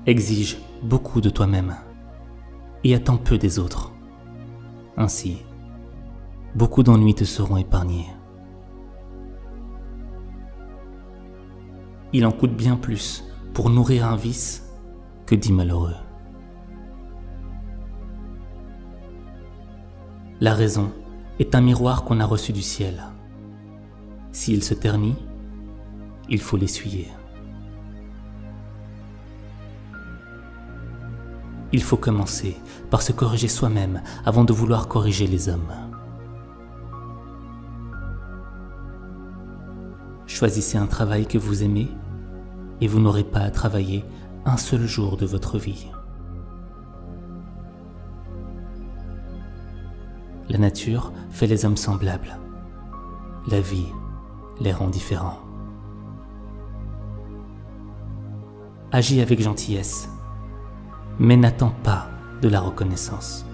exige beaucoup de toi-même et attend peu des autres. Ainsi, beaucoup d'ennuis te seront épargnés. Il en coûte bien plus pour nourrir un vice que 10 malheureux. La raison est un miroir qu'on a reçu du ciel. S'il se ternit, il faut l'essuyer. Il faut commencer par se corriger soi-même avant de vouloir corriger les hommes. Choisissez un travail que vous aimez et vous n'aurez pas à travailler un seul jour de votre vie. La nature fait les hommes semblables. La vie les rend différents. Agis avec gentillesse, mais n'attends pas de la reconnaissance.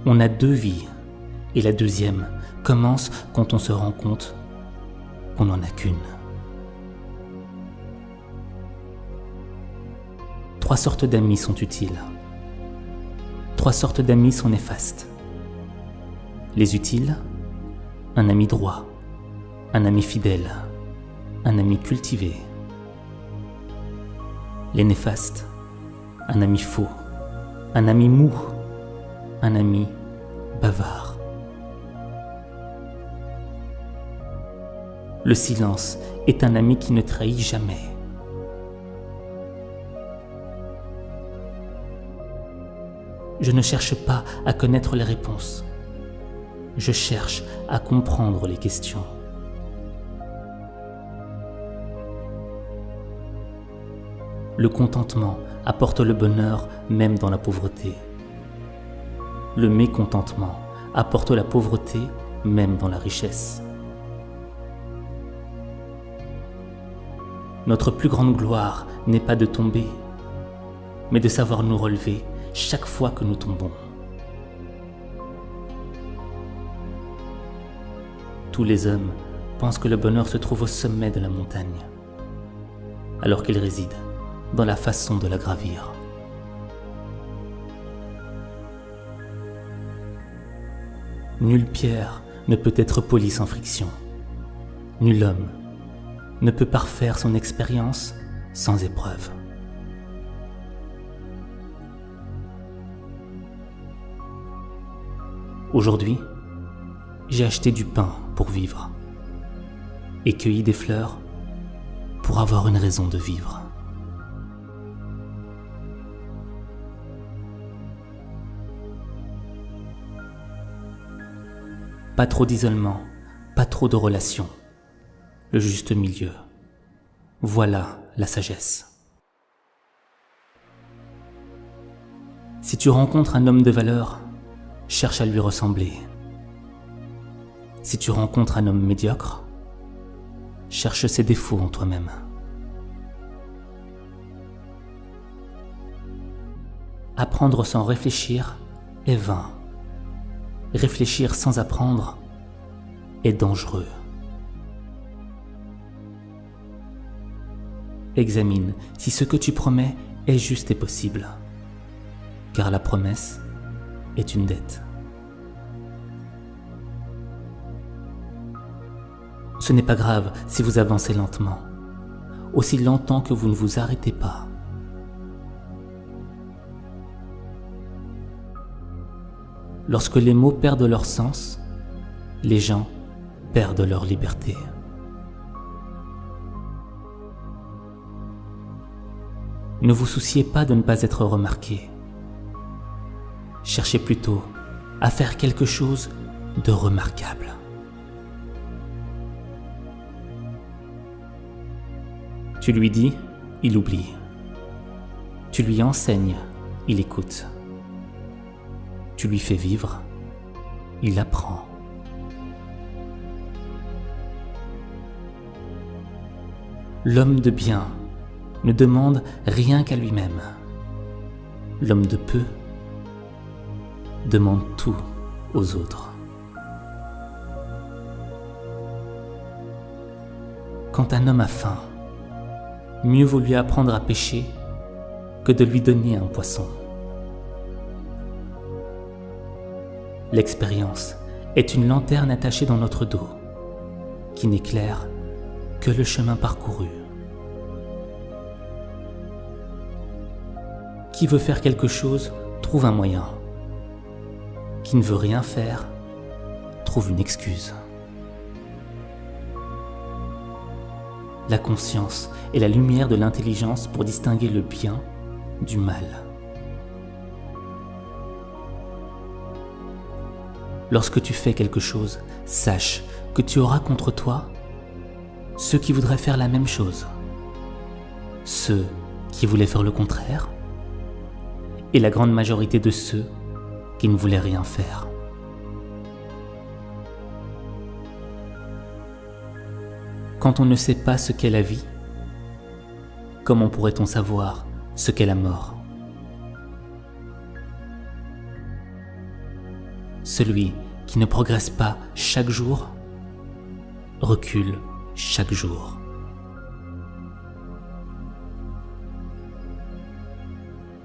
On a 2 vies, et la deuxième commence quand on se rend compte qu'on n'en a qu'une. 3 sortes d'amis sont utiles. 3 sortes d'amis sont néfastes. Les utiles, un ami droit, un ami fidèle, un ami cultivé. Les néfastes, un ami faux, un ami mou, un ami bavard. Le silence est un ami qui ne trahit jamais. Je ne cherche pas à connaître les réponses. Je cherche à comprendre les questions. Le contentement apporte le bonheur même dans la pauvreté. Le mécontentement apporte la pauvreté même dans la richesse. Notre plus grande gloire n'est pas de tomber, mais de savoir nous relever chaque fois que nous tombons. Tous les hommes pensent que le bonheur se trouve au sommet de la montagne, alors qu'il réside dans la façon de la gravir. Nulle pierre ne peut être polie sans friction. Nul homme ne peut parfaire son expérience sans épreuve. Aujourd'hui, j'ai acheté du pain pour vivre et cueilli des fleurs pour avoir une raison de vivre. Pas trop d'isolement, pas trop de relations. Le juste milieu. Voilà la sagesse. Si tu rencontres un homme de valeur, cherche à lui ressembler. Si tu rencontres un homme médiocre, cherche ses défauts en toi-même. Apprendre sans réfléchir est vain. Réfléchir sans apprendre est dangereux. Examine si ce que tu promets est juste et possible, car la promesse est une dette. Ce n'est pas grave si vous avancez lentement, aussi longtemps que vous ne vous arrêtez pas. Lorsque les mots perdent leur sens, les gens perdent leur liberté. Ne vous souciez pas de ne pas être remarqué. Cherchez plutôt à faire quelque chose de remarquable. Tu lui dis, il oublie. Tu lui enseignes, il écoute. Tu lui fais vivre, il apprend. L'homme de bien ne demande rien qu'à lui-même. L'homme de peu demande tout aux autres. Quand un homme a faim, mieux vaut lui apprendre à pêcher que de lui donner un poisson. L'expérience est une lanterne attachée dans notre dos, qui n'éclaire que le chemin parcouru. Qui veut faire quelque chose trouve un moyen. Qui ne veut rien faire trouve une excuse. La conscience est la lumière de l'intelligence pour distinguer le bien du mal. Lorsque tu fais quelque chose, sache que tu auras contre toi ceux qui voudraient faire la même chose, ceux qui voulaient faire le contraire, et la grande majorité de ceux qui ne voulaient rien faire. Quand on ne sait pas ce qu'est la vie, comment pourrait-on savoir ce qu'est la mort? Celui qui ne progresse pas chaque jour recule chaque jour.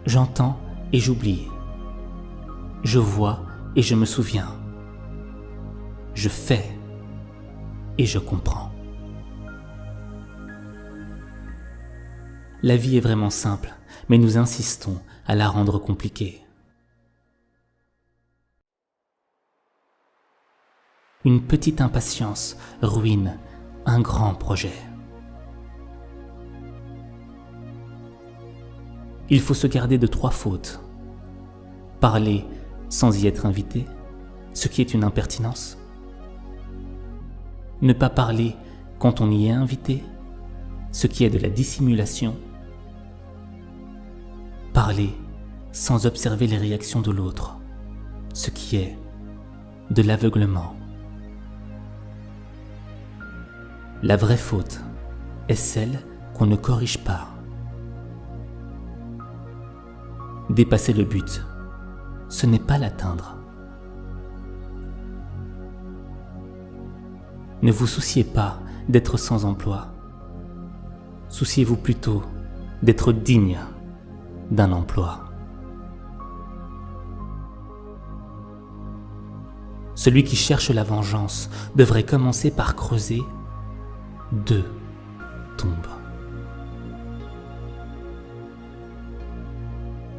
J'entends et j'oublie. Je vois et je me souviens. Je fais et je comprends. La vie est vraiment simple, mais nous insistons à la rendre compliquée. Une petite impatience ruine un grand projet. Il faut se garder de 3 fautes. Parler sans y être invité, ce qui est une impertinence. Ne pas parler quand on y est invité, ce qui est de la dissimulation. Parler sans observer les réactions de l'autre, ce qui est de l'aveuglement. La vraie faute est celle qu'on ne corrige pas. Dépasser le but, ce n'est pas l'atteindre. Ne vous souciez pas d'être sans emploi. Souciez-vous plutôt d'être digne d'un emploi. Celui qui cherche la vengeance devrait commencer par creuser 2 tombes.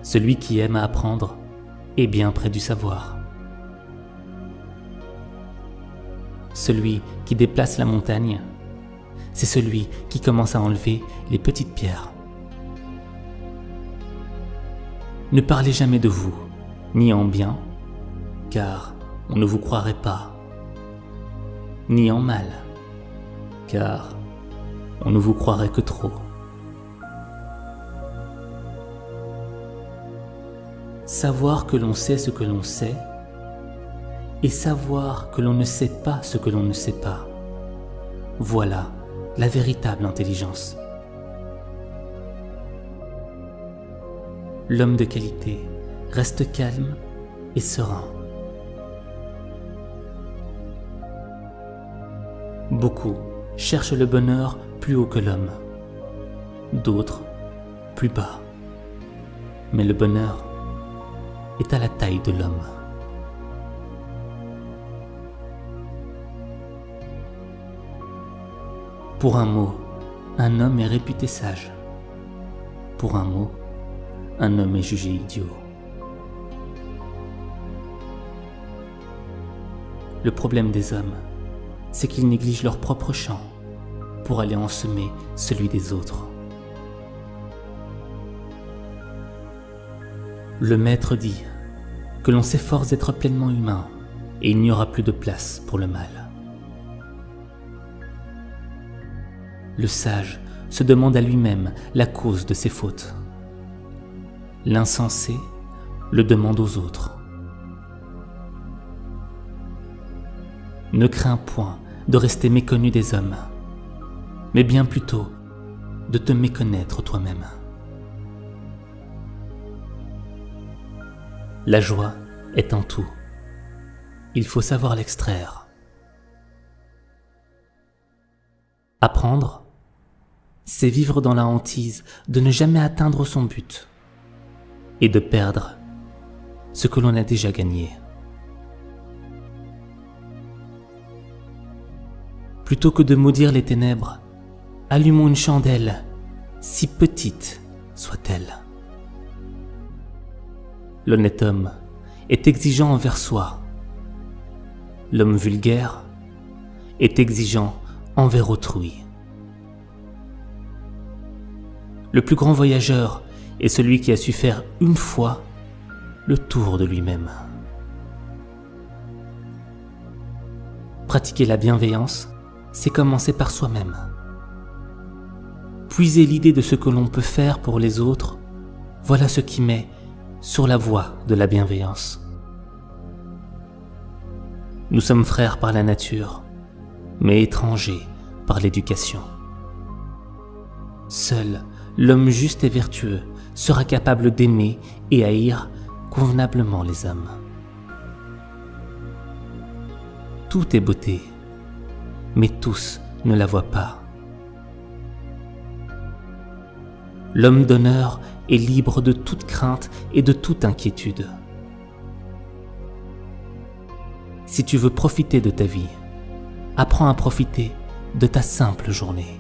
Celui qui aime à apprendre est bien près du savoir. Celui qui déplace la montagne, c'est celui qui commence à enlever les petites pierres. Ne parlez jamais de vous, ni en bien, car on ne vous croirait pas, ni en mal, car on ne vous croirait que trop. Savoir que l'on sait ce que l'on sait et savoir que l'on ne sait pas ce que l'on ne sait pas, voilà la véritable intelligence. L'homme de qualité reste calme et serein. Beaucoup cherchent le bonheur plus haut que l'homme, d'autres plus bas. Mais le bonheur est à la taille de l'homme. Pour un mot, un homme est réputé sage. Pour un mot, un homme est jugé idiot. Le problème des hommes, c'est qu'ils négligent leur propre champ pour aller ensemer celui des autres. Le maître dit que l'on s'efforce d'être pleinement humain et il n'y aura plus de place pour le mal. Le sage se demande à lui-même la cause de ses fautes. L'insensé le demande aux autres. Ne crains point de rester méconnu des hommes, mais bien plutôt de te méconnaître toi-même. La joie est en tout. Il faut savoir l'extraire. Apprendre, c'est vivre dans la hantise de ne jamais atteindre son but et de perdre ce que l'on a déjà gagné. Plutôt que de maudire les ténèbres, allumons une chandelle, si petite soit-elle. L'honnête homme est exigeant envers soi. L'homme vulgaire est exigeant envers autrui. Le plus grand voyageur est celui qui a su faire une fois le tour de lui-même. Pratiquer la bienveillance, c'est commencer par soi-même. Puiser l'idée de ce que l'on peut faire pour les autres, voilà ce qui met sur la voie de la bienveillance. Nous sommes frères par la nature, mais étrangers par l'éducation. Seul l'homme juste et vertueux sera capable d'aimer et haïr convenablement les hommes. Tout est beauté, mais tous ne la voient pas. L'homme d'honneur est libre de toute crainte et de toute inquiétude. Si tu veux profiter de ta vie, apprends à profiter de ta simple journée.